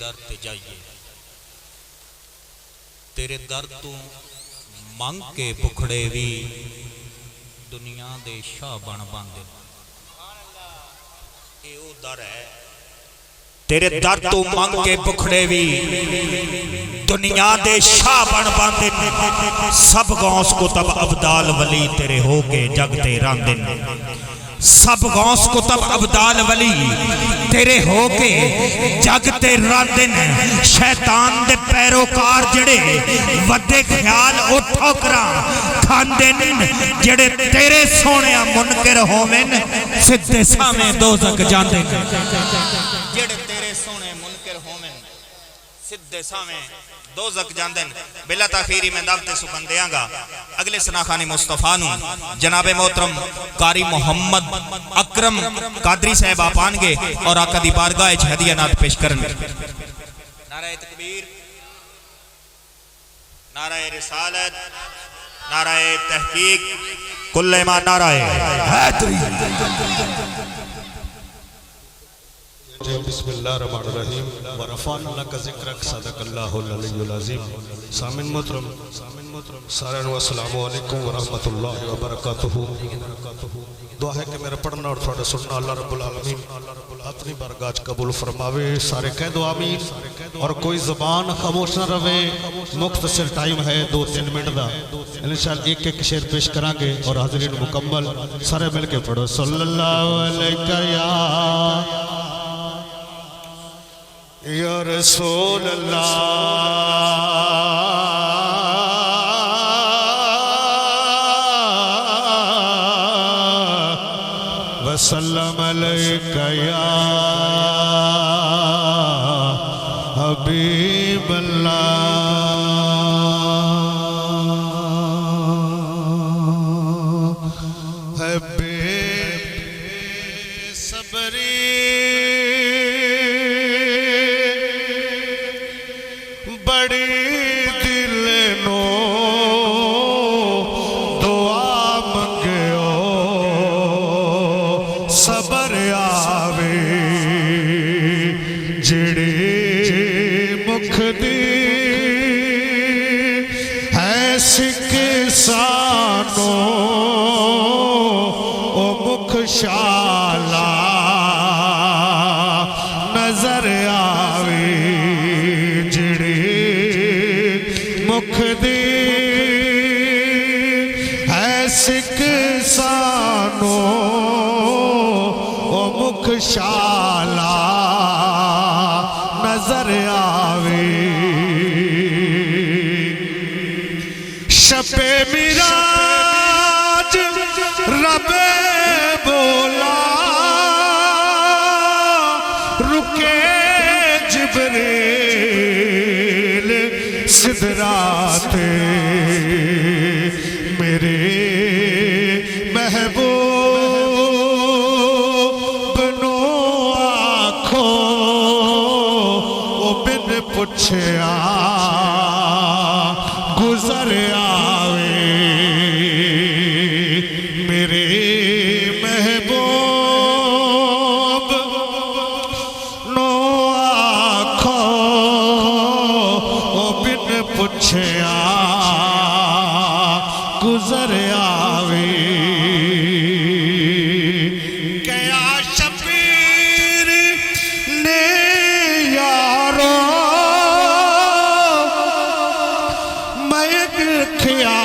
दर ते जाइए, तेरे दर तू मंग के भुखड़े भी दुनिया दे शाह बन पाते। ये वो दर है, तेरे दर तू मंग के भुखड़े भी दुनिया दे शाह बन पाते। सब गौस कुतब अब्दाल वली तेरे हो के जगते रांदे। सब गौस कुतब अब्दाल वली तेरे हो के जगते रांदे। शैतान दे पैरोकार जड़े वड्डे ख्याल उठो करा खांदे ने, जड़े तेरे सोने मुनकर होवेन सीधे सामे दोज़ख जांदे। जड़े तेरे सोने मुनकर होवेन सीधे सामे दोज़ख जांदे। बिला ताखीरी में दावत सुखन देंगा अगले सनाखानी मुस्तफा नू जनाबे मोहतरम कारी मोहम्मद अकरम कादरी साहब आप आएंगे और आका दी बारगाह च हदिया नात पेश करेंगे। नाराए तकबीर, नाराए रिसालत, नाराए तहकीक, कुल्ले मा नाराए हैदरी। बिस्मिल्लाहिर्रहमानिर्रहीम व रफ़अना लका ज़िक्रक सदक़ल्लाहुल अलीयुल अज़ीम। सामिन मोहतरम सारे नु अस्सलामु अलैकुम व रहमतुल्लाहि व बरकातुहू। दुआ है कि मेरा पढ़ना और थोड़ा सुनना अल्लाह रब्बुल आलमीन अपनी बारगाह कबूल फरमावे। सारे कह दो आमीन। और कोई ज़बान खामोश न रहे। मुख्तसर टाइम है 2-3 मिनट का, इंशाअल्लाह एक एक शेर पेश करांगे और हाज़रीन मुकम्मल सारे मिल के पढ़ो सल्लल्लाहु अलैका या रसूल अल्लाह वसल्लम अलैका या हबीब अल्लाह। शाला नजर आवे जिड़े मुख दे है सिख सानो ओ मुख शाला नजर आवे। शपे मिराज रबे बोला रुके जिब्रील सिदराते मेरे महबूब नो आखो ओ बिन पुछया गुजर आवे। मेरे महबूब नो आखो ओ बिन पुछया गुजर आवे। क्या शबीर ने यारो मैं देखिया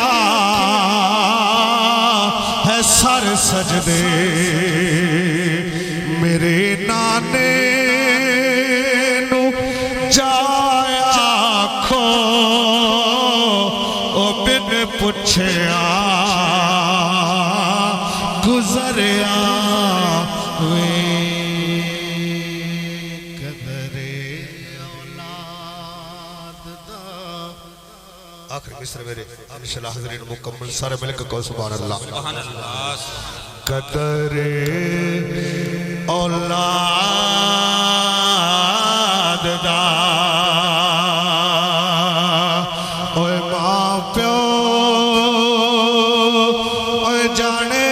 है सर सजदे मेरे नाने नू जाया खो ओ बिन पुछया गुजरिया वे। कदरे औलाद दा आखिर मिस्र मेरे इंशाअल्लाह हाज़रीन मुकम्मल सारे मिलकर कहो सुभान अल्लाह। सुभान अल्लाह। कदरे औलाद दा ओए मां प्यो ओए जाने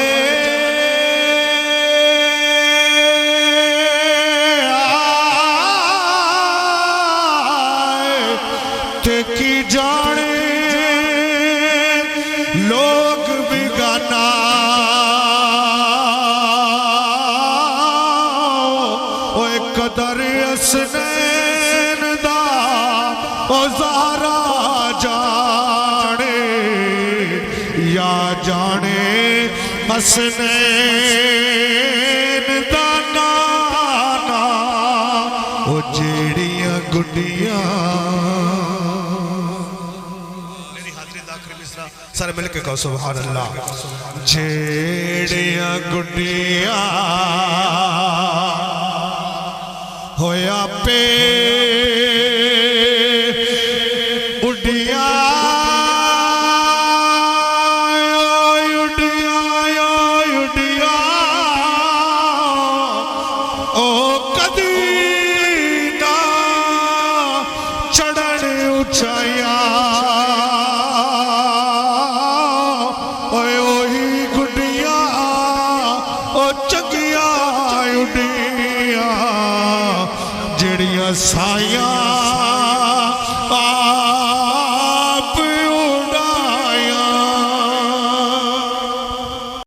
ते की जाने लोग बिगाना ओए कदर असनैन दा ओ ज़हरा जाने या जाने हसनैन दा नाना ओ जेड़ियां गुड्डियां मेरी हाज़री दा आखिरी मिसरा सारे मिल के कहो सुभान अल्लाह जेड़ियां गुड्डियां होया पे साया